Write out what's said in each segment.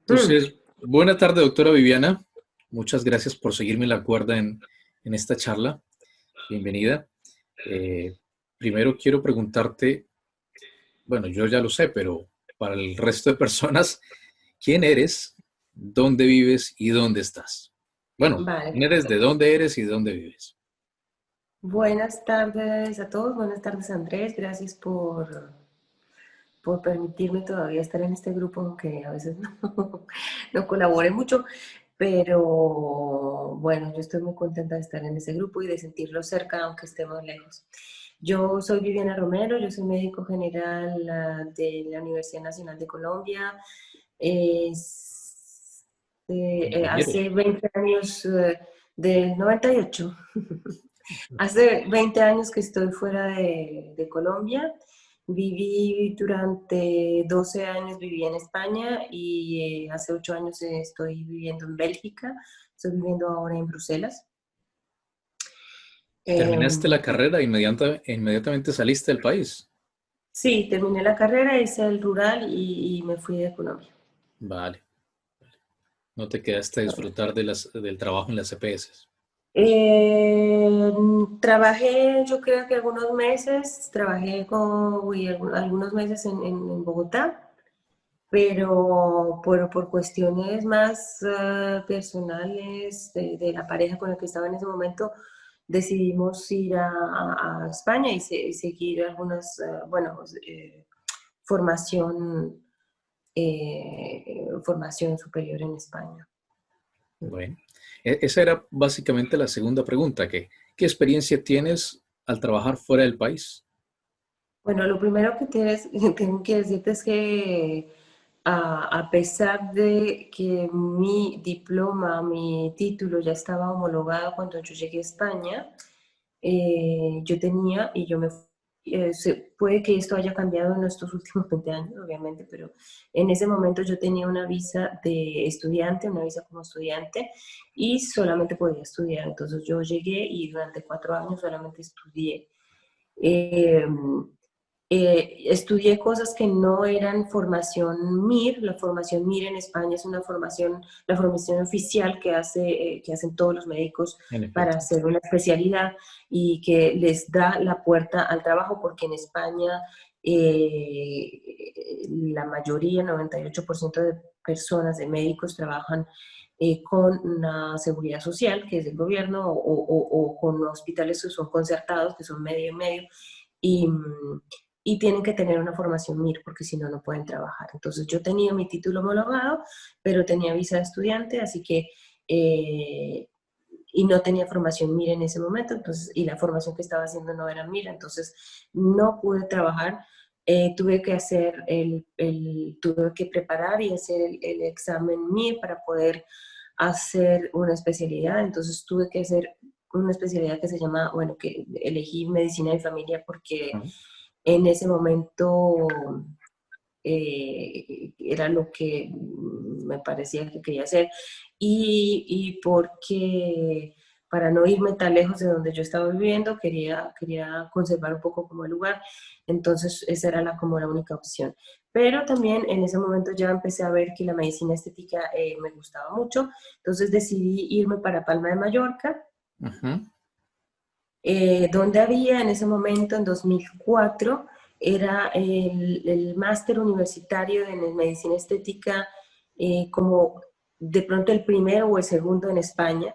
Mm, Entonces, buena tarde, doctora Viviana. Muchas gracias por seguirme la cuerda en esta charla. Bienvenida. Eh, Primero quiero preguntarte, bueno, yo ya lo sé, pero para el resto de personas, ¿quién eres? ¿Dónde vives y dónde estás? Bueno, vale. ¿quién eres? ¿De dónde eres y dónde vives? Buenas tardes a todos. Buenas tardes, Andrés. Gracias por permitirme todavía estar en este grupo, aunque a veces no, no colabore mucho. Pero bueno, yo estoy muy contenta de estar en ese grupo y de sentirlo cerca, aunque estemos lejos. Yo soy Viviana Romero, yo soy médico general de la Universidad Nacional de Colombia. Es, Compañeros. hace 20 años, del 98. Hace 20 años que estoy fuera de Colombia. Viví durante 12 años, viví en España y hace 8 años estoy viviendo en Bélgica. Estoy viviendo ahora en Bruselas. ¿Terminaste Em, la carrera e inmediatamente saliste del país? sí, terminé la carrera, hice el rural y me fui de Colombia. Vale. No te quedaste a disfrutar del trabajo en las EPS. Eh, Trabajé, yo creo que algunos meses, trabajé algunos meses en Bogotá, pero por cuestiones más personales de la pareja con la que estaba en ese momento, decidimos ir a España y seguir algunas, bueno, formación, formación superior en España. Bueno, esa era básicamente la segunda pregunta, ¿qué experiencia tienes al trabajar fuera del país? Bueno, lo primero que tengo que decirte es que a pesar de que mi diploma, mi título ya estaba homologado cuando yo llegué a España, yo tenía y yo me... puede que esto haya cambiado en estos últimos 20 años, obviamente, pero en ese momento yo tenía una visa de estudiante, una visa como estudiante, y solamente podía estudiar. Entonces yo llegué y durante 4 años solamente estudié. Eh, Estudié cosas que no eran formación MIR. La formación MIR en España es una formación, la formación oficial que hacen todos los médicos En para efecto. hacer una especialidad y que les da la puerta al trabajo, porque en España la mayoría, 98% de personas, de médicos, trabajan con una seguridad social, que es el gobierno, o con hospitales que son concertados, que son medio y medio, y, y tienen que tener una formación MIR, porque si no, no pueden trabajar. Entonces yo tenía mi título homologado, pero tenía visa de estudiante, así que, y no tenía formación MIR en ese momento, entonces, y la formación que estaba haciendo no era MIR, entonces no pude trabajar. Tuve que hacer tuve que preparar y hacer el examen MIR para poder hacer una especialidad. Entonces tuve que hacer una especialidad que se llama, bueno, que elegí medicina de familia porque Ajá. en ese momento era lo que me parecía que quería hacer, y porque para no irme tan lejos de donde yo estaba viviendo, quería conservar un poco como el lugar. Entonces esa era como la única opción. Pero también en ese momento ya empecé a ver que la medicina estética me gustaba mucho, entonces decidí irme para Palma de Mallorca, Ajá. donde había en ese momento, en 2004, era el máster universitario en medicina estética, como de pronto el primero o el segundo en España.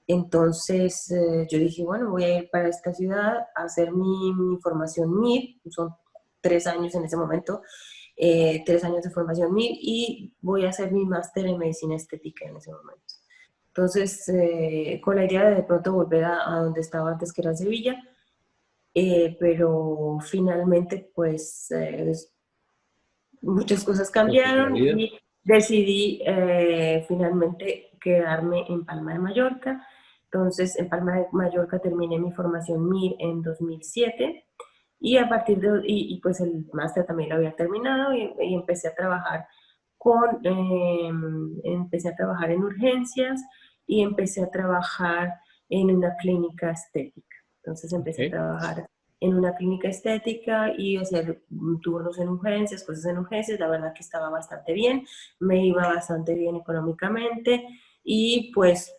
Entonces yo dije, bueno, voy a ir para esta ciudad a hacer mi formación MIR, son 3 años en ese momento, 3 años de formación MIR, y voy a hacer mi máster en medicina estética en ese momento. Entonces, con la idea de pronto volver a donde estaba antes, que era Sevilla, pero finalmente, pues, muchas cosas Cosas de la cambiaron vida. y decidí finalmente quedarme en Palma de Mallorca. Entonces, en Palma de Mallorca terminé mi formación MIR en 2007, y a partir pues el máster también lo había terminado, y empecé a trabajar en urgencias y empecé a trabajar en una clínica estética. Entonces empecé a Ok. trabajar en una clínica estética y hacer turnos en urgencias, cosas en urgencias. La verdad que estaba bastante bien, me iba bastante bien económicamente y pues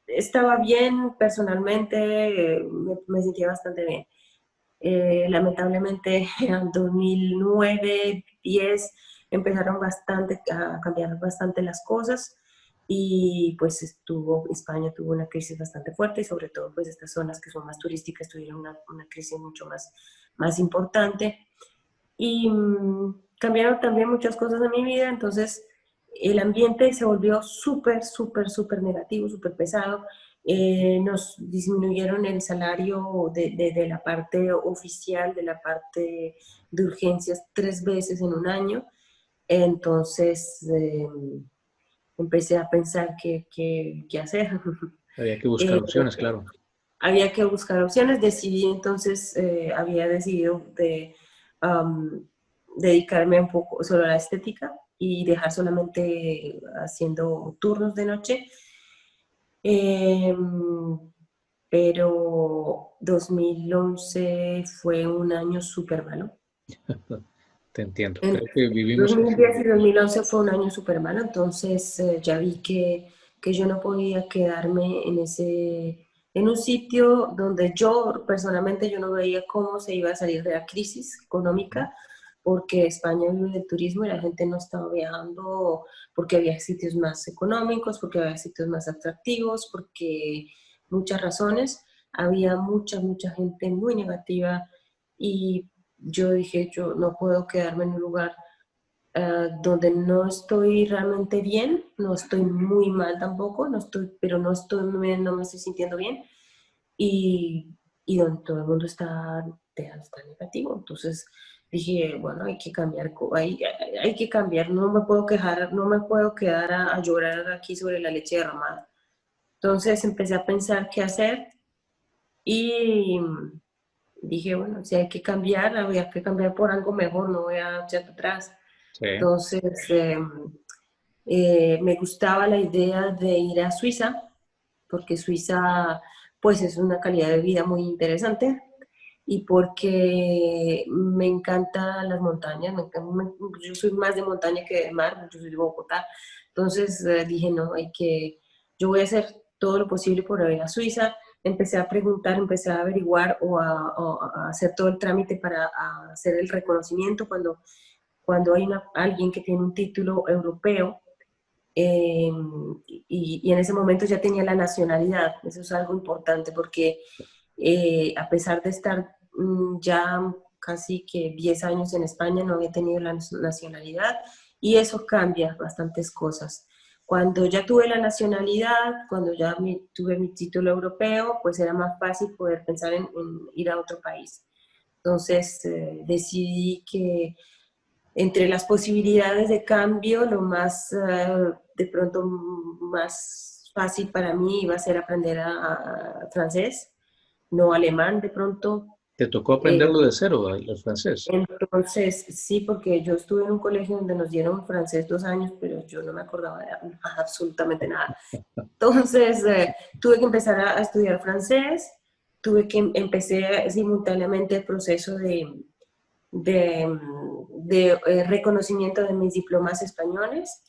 estaba bien personalmente, me sentía bastante bien. Lamentablemente en 2009, 10 empezaron bastante a cambiar bastante las cosas y pues España tuvo una crisis bastante fuerte y sobre todo pues estas zonas que son más turísticas tuvieron una crisis mucho más importante y cambiaron también muchas cosas en mi vida, entonces el ambiente se volvió súper negativo, súper pesado. Nos disminuyeron el salario de la parte oficial, de la parte de urgencias 3 veces en un año. Entonces empecé a pensar qué hacer. Había que buscar Eh, opciones, claro. Había que buscar opciones. Decidí entonces, había decidido um, dedicarme un poco solo a la estética y dejar solamente haciendo turnos de noche. Eh, pero 2011 fue un año súper malo. Te entiendo. En Creo que vivimos, 2010 y 2011 fue un año súper malo, entonces ya vi que yo no podía quedarme en un sitio donde yo personalmente yo no veía cómo se iba a salir de la crisis económica, porque España vive del turismo y la gente no estaba viajando porque había sitios más económicos, porque había sitios más atractivos, porque muchas razones, había mucha gente muy negativa y yo dije, yo no puedo quedarme en un lugar donde no estoy realmente bien, no estoy muy mal tampoco, pero no me estoy sintiendo bien y donde todo el mundo está negativo. Entonces dije, bueno, hay que cambiar, hay que cambiar, no me puedo quejar, no me puedo quedar a llorar aquí sobre la leche derramada. Entonces empecé a pensar qué hacer y dije, bueno, si hay que cambiar, había que cambiar por algo mejor, no voy a echar atrás. sí, Entonces, me gustaba la idea de ir a Suiza, porque Suiza, pues, es una calidad de vida muy interesante y porque me encantan las montañas, yo soy más de montaña que de mar, yo soy de Bogotá, entonces dije, no, yo voy a hacer todo lo posible por ir a Suiza, empecé a preguntar, empecé a averiguar o a hacer todo el trámite para hacer el reconocimiento cuando hay alguien que tiene un título europeo, eh, y en ese momento ya tenía la nacionalidad. Eso es algo importante porque a pesar de estar ya casi que 10 años en España, no había tenido la nacionalidad y eso cambia bastantes cosas. Cuando ya tuve la nacionalidad, cuando ya tuve mi título europeo, pues era más fácil poder pensar en ir a otro país. Entonces decidí que entre las posibilidades de cambio, lo más, de pronto, más fácil para mí iba a ser aprender a francés, no alemán de pronto. te tocó Eh, aprenderlo de cero, el francés. entonces, sí, porque yo estuve en un colegio donde nos dieron francés 2 años, pero yo no me acordaba de absolutamente nada. Entonces, tuve que empezar a estudiar francés, empecé simultáneamente el proceso de reconocimiento de mis diplomas españoles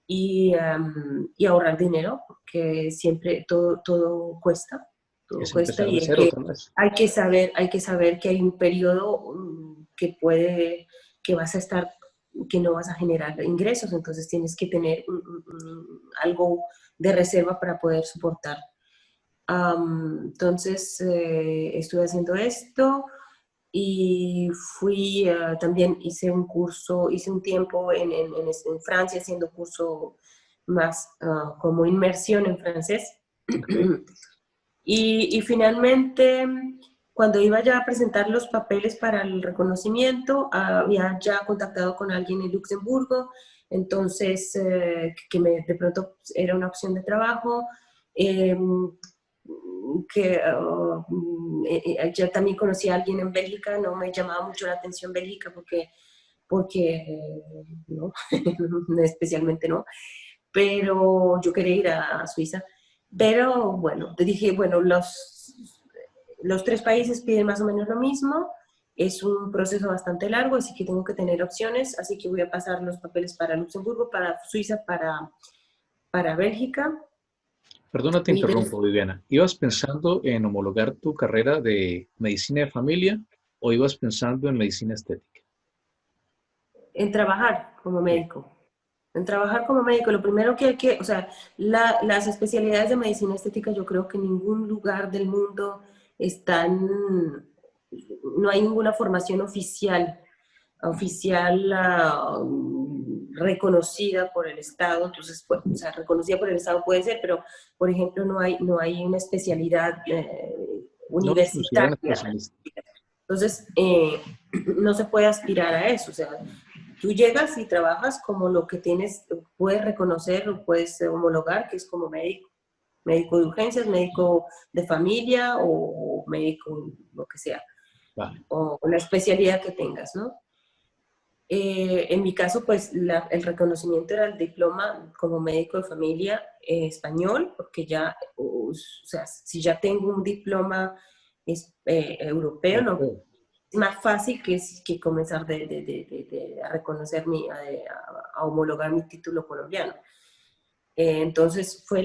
y ahorrar dinero, porque siempre todo Es cuesta empezar y de cero otra vez. hay que saber que hay un periodo que vas a estar, que no vas a generar ingresos, entonces tienes que tener algo de reserva para poder soportar. Entonces, estuve haciendo esto y también hice un tiempo en Francia haciendo curso más como inmersión en francés. Y finalmente, cuando iba ya a presentar los papeles para el reconocimiento, había ya contactado con alguien en Luxemburgo, entonces de pronto era una opción de trabajo. Eh, yo también conocí a alguien en Bélgica, no me llamaba mucho la atención Bélgica porque no, especialmente no, pero yo quería ir a Suiza. Pero bueno, te dije, bueno, los tres países piden más o menos lo mismo. Es un proceso bastante largo, así que tengo que tener opciones. Así que voy a pasar los papeles para Luxemburgo, para Suiza, para Bélgica. Perdona, te Y interrumpo, Viviana. ¿Ibas pensando en homologar tu carrera de medicina de familia o ibas pensando en medicina estética? en trabajar como Sí. médico. En trabajar como médico, lo primero que hay que, o sea, las especialidades de medicina estética, yo creo que en ningún lugar del mundo están, no hay ninguna formación oficial reconocida por el Estado, entonces, pues, o sea, reconocida por el Estado puede ser, pero, por ejemplo, no hay una especialidad No los consideran universitaria. especialistas. Entonces, no se puede aspirar a eso, o sea, tú llegas y trabajas como lo que tienes, puedes reconocer o puedes homologar, que es como médico, médico de urgencias, médico de familia o médico, lo que sea, Vale. o la especialidad que tengas, ¿no? En mi caso, pues el reconocimiento era el diploma como médico de familia español, porque ya, o sea, si ya tengo un diploma europeo, no, Europeo. es más fácil que comenzar a reconocer a homologar mi título colombiano. Entonces fue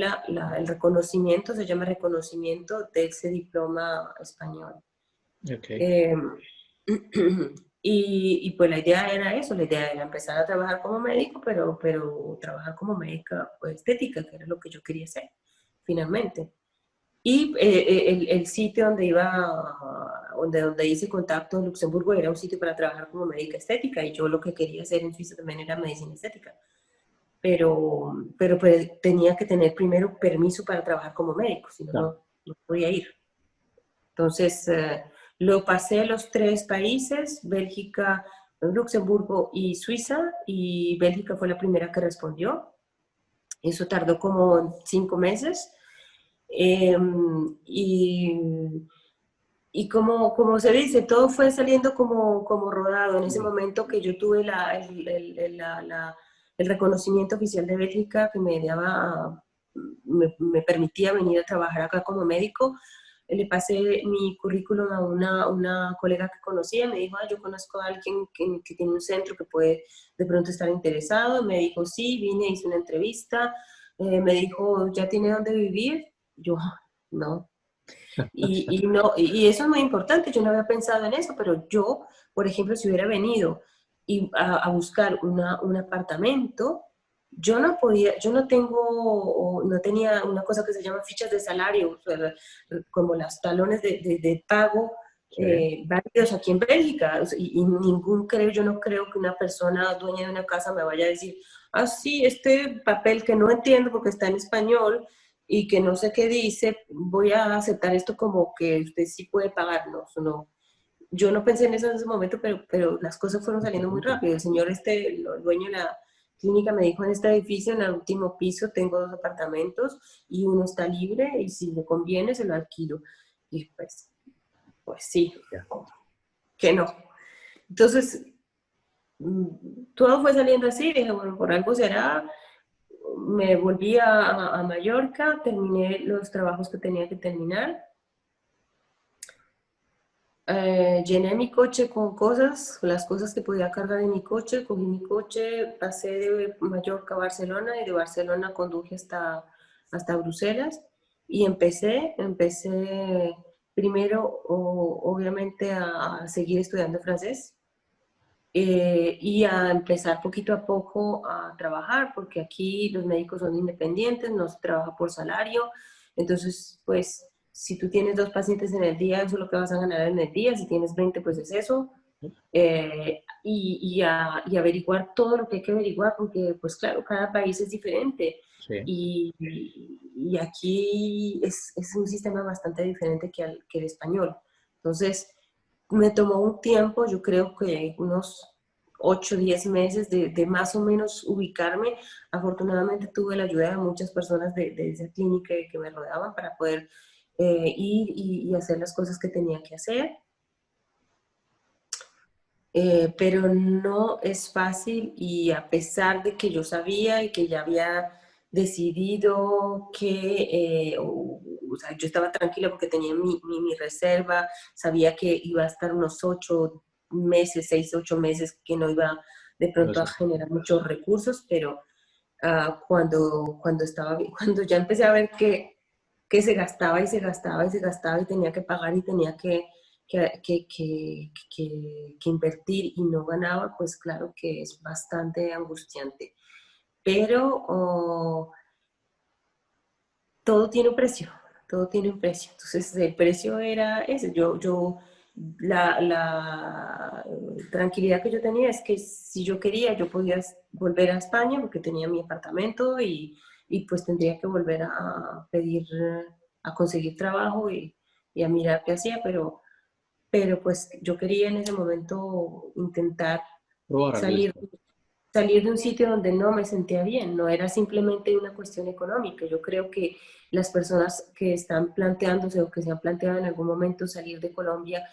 el reconocimiento, se llama reconocimiento de ese diploma español. Ok. Eh, y pues la idea era eso, la idea era empezar a trabajar como médico, pero trabajar como médica pues, estética, que era lo que yo quería hacer, finalmente. Y el sitio donde hice contacto en Luxemburgo era un sitio para trabajar como médica estética y yo lo que quería hacer en Suiza también era medicina estética. Pero pues, tenía que tener primero permiso para trabajar como médico, si no, Claro. no podía ir. Entonces, lo pasé los tres países, Bélgica, Luxemburgo y Suiza, y Bélgica fue la primera que respondió. Eso tardó como 5 meses. Eh, y, y como se dice, todo fue saliendo como rodado. En ese Sí. momento que yo tuve el reconocimiento oficial de Bélgica que me permitía venir a trabajar acá como médico, le pasé mi currículum a una colega que conocía, me dijo, yo conozco a alguien que tiene un centro que puede de pronto estar interesado. Me dijo, sí, vine, hice una entrevista. Me dijo, ¿ya tiene dónde vivir? Yo, no. Y eso es muy importante, yo no había pensado en eso, pero yo, por ejemplo, si hubiera venido a buscar un apartamento, yo no podía, yo no tengo, no tenía una cosa que se llama fichas de salario, o sea, como los talones de pago Sí. válidos aquí en Bélgica, o sea, y ningún creo, yo no creo que una persona dueña de una casa me vaya a decir, ah, sí, este papel que no entiendo porque está en español, y que no sé qué dice, voy a aceptar esto como que usted sí puede pagarnos, no. Yo no pensé en eso en ese momento, pero las cosas fueron saliendo muy Interesante. rápido. El señor, el dueño de la clínica, me dijo, en este edificio, en el último piso, tengo 2 apartamentos y uno está libre y si le conviene se lo alquilo. Y pues sí, Ya. que no. Entonces, todo fue saliendo así, dije, bueno, por algo será. Me volví a Mallorca, terminé los trabajos que tenía que terminar. Llené mi coche con cosas, las cosas que podía cargar en mi coche, cogí mi coche, pasé de Mallorca a Barcelona y de Barcelona conduje hasta Bruselas y empecé primero obviamente a seguir estudiando francés y a empezar poquito a poco a trabajar, porque aquí los médicos son independientes, no se trabaja por salario, entonces pues si tú tienes 2 pacientes en el día, eso es lo que vas a ganar en el día, si tienes 20 pues es eso, y averiguar todo lo que hay que averiguar, porque pues claro, cada país es diferente. Sí. Y aquí es un sistema bastante diferente que el español. Entonces, me tomó un tiempo, yo creo que unos 8 10 meses de más o menos ubicarme. Afortunadamente tuve la ayuda de muchas personas de esa clínica que me rodeaban para poder ir y hacer las cosas que tenía que hacer. Pero no es fácil y a pesar de que yo sabía y que ya había decidido que o sea, yo estaba tranquila porque tenía mi reserva, sabía que iba a estar unos 8 meses, 6, 8 meses, que no iba de No pronto a sé. generar muchos recursos, pero cuando ya empecé a ver que se gastaba y se gastaba y se gastaba y tenía que pagar y tenía que invertir y no ganaba, pues claro que es bastante angustiante. Pero todo tiene un precio, todo tiene un precio. Entonces el precio era ese. La tranquilidad que yo tenía es que si yo quería, yo podía volver a España porque tenía mi apartamento y pues tendría que volver a pedir, a conseguir trabajo y a mirar qué hacía, pero pues yo quería en ese momento intentar Probar salir arriesgar. salir de un sitio donde no me sentía bien, no era simplemente una cuestión económica. Yo creo que las personas que están planteándose o que se han planteado en algún momento salir de Colombia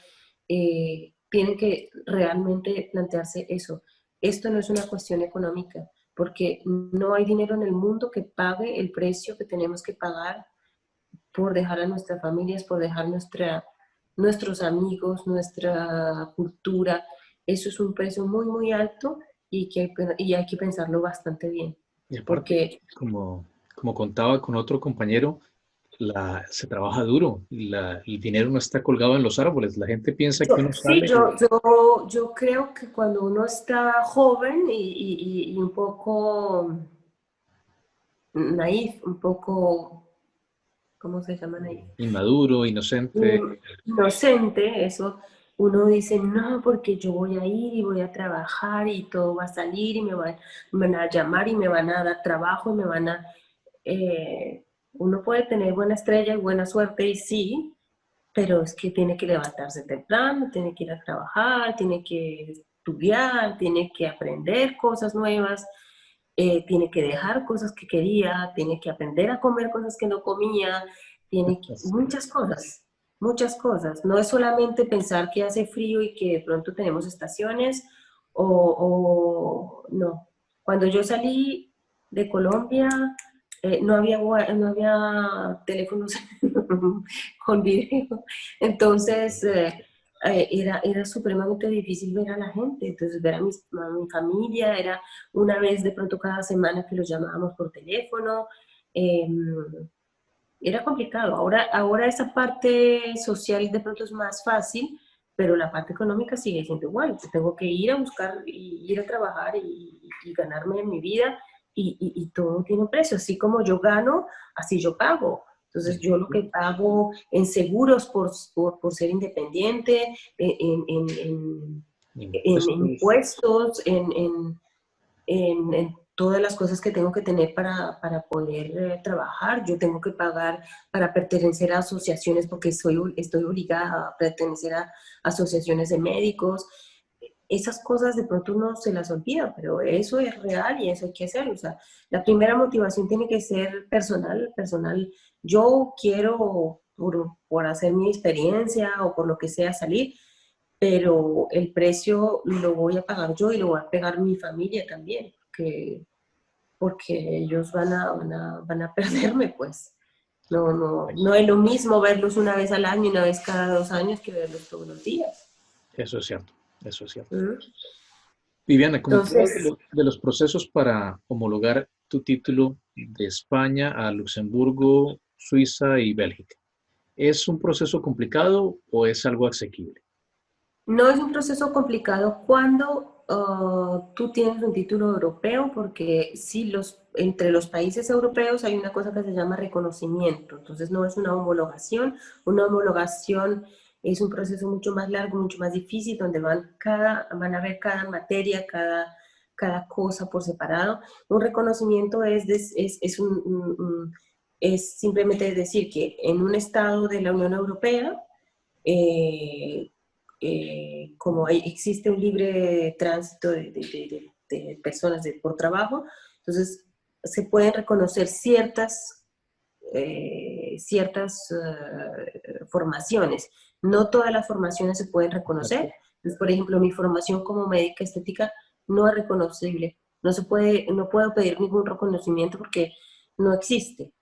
tienen que realmente plantearse eso. Esto no es una cuestión económica, porque no hay dinero en el mundo que pague el precio que tenemos que pagar por dejar a nuestras familias, por dejar nuestros amigos, nuestra cultura. Eso es un precio muy, muy alto y hay que pensarlo bastante bien, Y aparte, porque como contaba con otro compañero, se trabaja duro y el dinero no está colgado en los árboles. La gente piensa que uno sí, sale. yo creo que cuando uno está joven y un poco naif, un poco, ¿cómo se llama naif? Inmaduro, inocente. Inocente, eso uno dice, no, porque yo voy a ir y voy a trabajar y todo va a salir y me van a llamar y me van a dar trabajo y me van a... uno puede tener buena estrella y buena suerte y sí, pero es que tiene que levantarse temprano, tiene que ir a trabajar, tiene que estudiar, tiene que aprender cosas nuevas, tiene que dejar cosas que quería, tiene que aprender a comer cosas que no comía, muchas cosas, muchas cosas. No es solamente pensar que hace frío y que de pronto tenemos estaciones no. Cuando yo salí de Colombia, no había teléfonos con video. Entonces, era supremamente difícil ver a la gente. Entonces, ver a mi familia era una vez de pronto cada semana que los llamábamos por teléfono. eh, Era complicado. Ahora esa parte social de pronto es más fácil, pero la parte económica sigue siendo igual. Yo tengo que ir a buscar, ir a trabajar y ganarme mi vida y todo tiene un precio. Así como yo gano, así yo pago. Entonces yo lo que pago en seguros por ser independiente, en Impuestos. impuestos, en todas las cosas que tengo que tener para poder trabajar. Yo tengo que pagar para pertenecer a asociaciones porque estoy obligada a pertenecer a asociaciones de médicos. Esas cosas de pronto uno se las olvida, pero eso es real y eso hay que hacerlo. O sea, la primera motivación tiene que ser personal, personal. Yo quiero, por hacer mi experiencia o por lo que sea, salir, pero el precio lo voy a pagar yo y lo voy a pagar mi familia también, porque ellos van a perderme, pues. No es lo mismo verlos una vez al año, una vez cada 2 años, que verlos todos los días. Eso es cierto, eso es cierto. ¿Mm? Viviana, comentabas Entonces, de los procesos para homologar tu título de España a Luxemburgo, Suiza y Bélgica. ¿Es un proceso complicado o es algo asequible? no es un proceso complicado cuando tú tienes un título europeo, porque sí, entre los países europeos hay una cosa que se llama reconocimiento, entonces no es una homologación es un proceso mucho más largo, mucho más difícil, donde van a ver cada materia, cada cosa por separado. Un reconocimiento es simplemente decir que en un estado de la Unión Europea, eh, como existe un libre tránsito de personas por trabajo, entonces se pueden reconocer ciertas formaciones. No todas las formaciones se pueden reconocer. Exacto. Entonces, por ejemplo, mi formación como médica estética no es reconocible. No puedo pedir ningún reconocimiento porque no existe.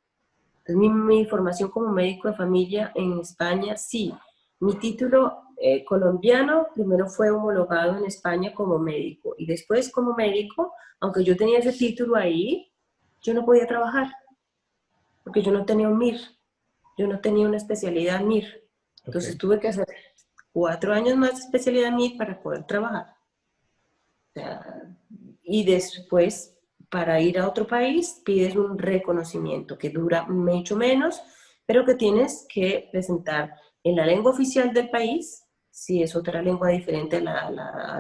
Entonces, mi formación como médico de familia en España, sí. Mi título colombiano primero fue homologado en España como médico y después como médico, aunque yo tenía ese título ahí, yo no podía trabajar porque yo no tenía un MIR, yo no tenía una especialidad MIR. Ok. Entonces tuve que hacer 4 años más de especialidad MIR para poder trabajar. O sea, y después, para ir a otro país, pides un reconocimiento que dura mucho menos, pero que tienes que presentar en la lengua oficial del país, si es otra lengua diferente a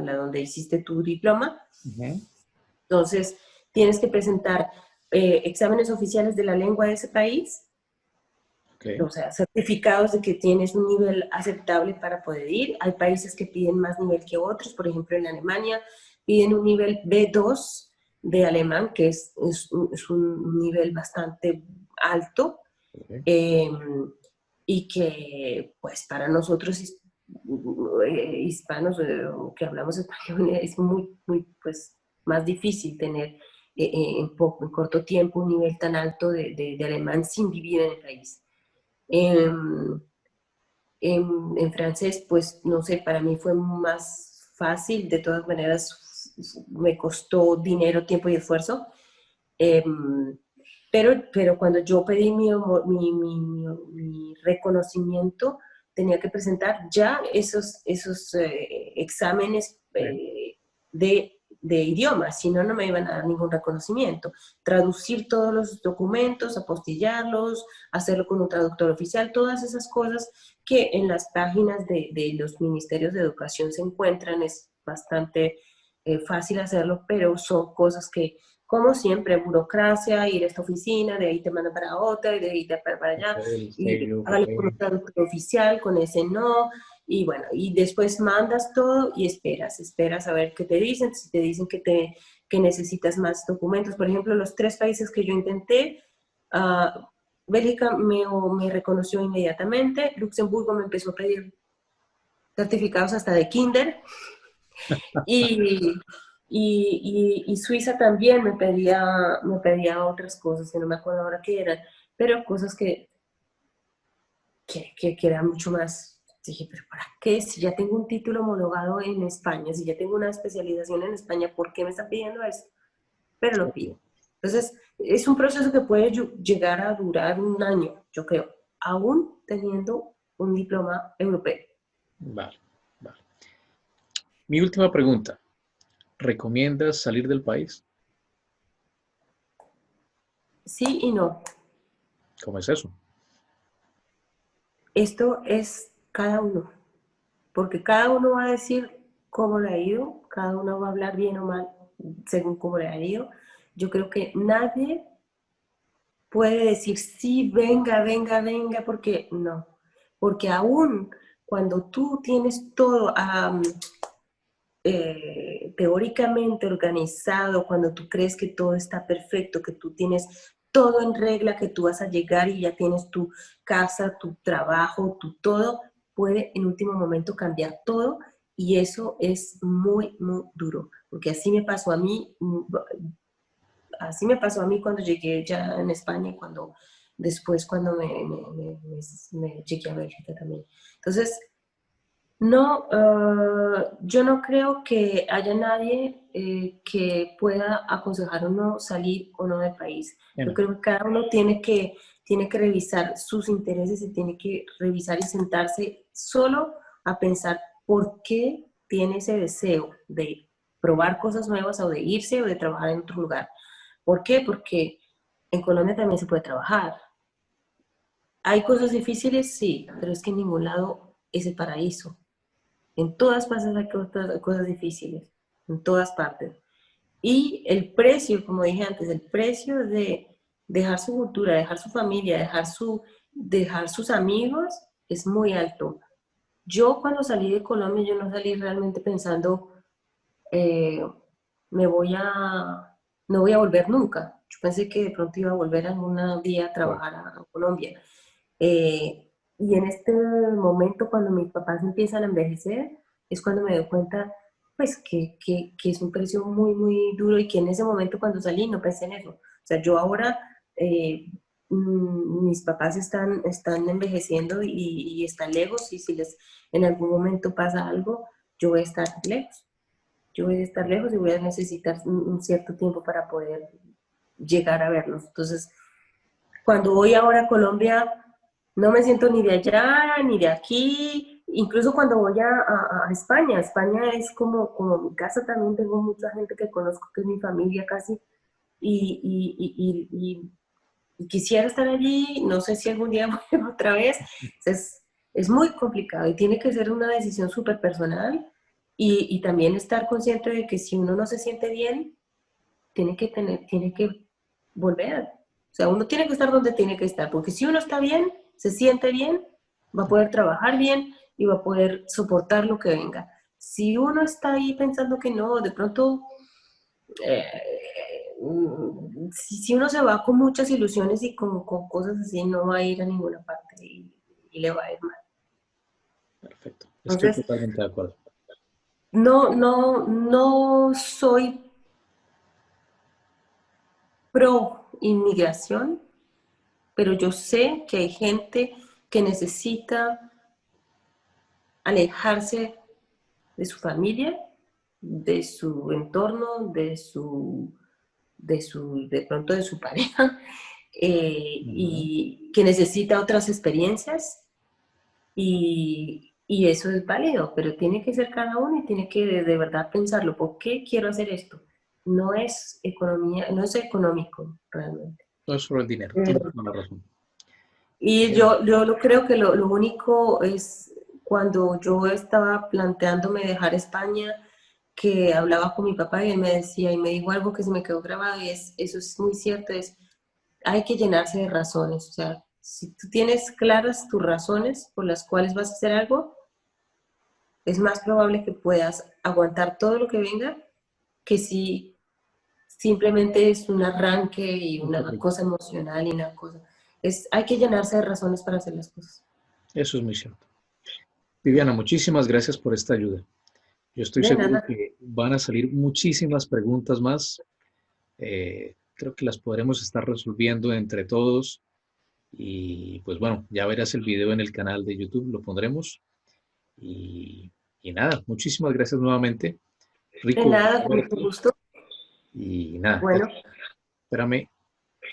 la donde hiciste tu diploma. Ujú. Entonces, tienes que presentar exámenes oficiales de la lengua de ese país, Ok. o sea, certificados de que tienes un nivel aceptable para poder ir. Hay países que piden más nivel que otros, por ejemplo, en Alemania piden un nivel B2 de alemán, que es un nivel bastante alto, Ok. eh, y que pues para nosotros hispanos que hablamos español es muy, muy pues, más difícil tener en corto tiempo un nivel tan alto de alemán sin vivir en el país. En, en francés, pues no sé, para mí fue más fácil, de todas maneras me costó dinero, tiempo y esfuerzo, eh, pero cuando yo pedí mi reconocimiento, tenía que presentar ya esos exámenes de idioma, si no, no me iban a dar ningún reconocimiento. Traducir todos los documentos, apostillarlos, hacerlo con un traductor oficial, todas esas cosas que en las páginas de los ministerios de educación se encuentran, es bastante fácil hacerlo, pero son cosas que, como siempre, burocracia, ir a esta oficina, de ahí te mandan para otra, y de ahí te para Ok, allá, el y sello, hágale con un papel. traductor oficial, con ese no, y bueno, y después mandas todo y esperas a ver qué te dicen, si te dicen que necesitas más documentos. Por ejemplo, los 3 países que yo intenté, Bélgica me reconoció inmediatamente, Luxemburgo me empezó a pedir certificados hasta de kinder, y, y Suiza también me pedía otras cosas, que no me acuerdo ahora qué eran, pero cosas que eran mucho más. Dije, pero ¿para qué? Si ya tengo un título homologado en España, si ya tengo una especialización en España, ¿por qué me está pidiendo eso? Pero lo pido. Entonces, es un proceso que puede llegar a durar un año, yo creo, aún teniendo un diploma europeo. Vale, vale. Mi última pregunta. ¿Recomiendas salir del país? Sí y no. ¿Cómo es eso? Esto es cada uno. Porque cada uno va a decir cómo le ha ido, cada uno va a hablar bien o mal según cómo le ha ido. Yo creo que nadie puede decir sí, venga, venga, venga, porque no. Porque aún cuando tú tienes todo teóricamente organizado, cuando tú crees que todo está perfecto, que tú tienes todo en regla, que tú vas a llegar y ya tienes tu casa, tu trabajo, tu todo, puede en último momento cambiar todo y eso es muy, muy duro, porque así me pasó a mí cuando llegué ya en España, después cuando me llegué a Bélgica también. Entonces, no, yo no creo que haya nadie que pueda aconsejar a uno salir o no del país. Yo Bueno, creo que cada uno tiene que revisar sus intereses y tiene que revisar y sentarse solo a pensar por qué tiene ese deseo de probar cosas nuevas o de irse o de trabajar en otro lugar. ¿Por qué? Porque en Colombia también se puede trabajar. ¿Hay cosas difíciles? Sí, pero es que en ningún lado es el paraíso. En todas partes hay cosas difíciles, en todas partes. Y el precio, como dije antes, el precio de dejar su cultura, dejar su familia, dejar sus amigos es muy alto. Yo cuando salí de Colombia, yo no salí realmente pensando, eh, me voy a, no voy a volver nunca. Yo pensé que de pronto iba a volver algún día a claro. trabajar a Colombia. Y en este momento, cuando mis papás empiezan a envejecer, es cuando me doy cuenta, pues, que es un precio muy, muy duro y que en ese momento cuando salí no pensé en eso. O sea, yo ahora mis papás están envejeciendo y están lejos, y si les en algún momento pasa algo, yo voy a estar lejos. Yo voy a estar lejos y voy a necesitar un cierto tiempo para poder llegar a verlos. Entonces, cuando voy ahora a Colombia, no me siento ni de allá, ni de aquí. Incluso cuando voy a España, España es como mi casa, también tengo mucha gente que conozco, que es mi familia casi, y, y quisiera estar allí, no sé si algún día voy otra vez. Es muy complicado y tiene que ser una decisión súper personal, y también estar consciente de que si uno no se siente bien, tiene que volver. O sea, uno tiene que estar donde tiene que estar, porque si uno está bien, se siente bien, va a poder trabajar bien y va a poder soportar lo que venga. Si uno está ahí pensando que no, de pronto, eh, si uno se va con muchas ilusiones y con cosas así, no va a ir a ninguna parte, y le va a ir mal. Perfecto. Estoy Entonces, totalmente de acuerdo. no soy pro inmigración, pero yo sé que hay gente que necesita alejarse de su familia, de su entorno, de pronto de su pareja, Ujú. y que necesita otras experiencias, y eso es válido, pero tiene que ser cada uno y tiene que de verdad pensarlo. ¿Por qué quiero hacer esto? No es economía, no es económico realmente. No es solo el dinero, tienes toda la razón. Y Bueno, yo creo que lo único es cuando yo estaba planteándome dejar España, que hablaba con mi papá y él me decía, y me dijo algo que se me quedó grabado, y eso es muy cierto, es hay que llenarse de razones. O sea, si tú tienes claras tus razones por las cuales vas a hacer algo, es más probable que puedas aguantar todo lo que venga, que si simplemente es un arranque y un una capricho. cosa emocional y una cosa. Hay que llenarse de razones para hacer las cosas. Eso es muy cierto. Viviana, muchísimas gracias por esta ayuda. Yo estoy De seguro nada. que van a salir muchísimas preguntas más. Creo que las podremos estar resolviendo entre todos. Y pues bueno, ya verás el video en el canal de YouTube, lo pondremos. Y, y nada, muchísimas gracias nuevamente. De Rico nada, con mucho verte. gusto. Y nada, Bueno, espérame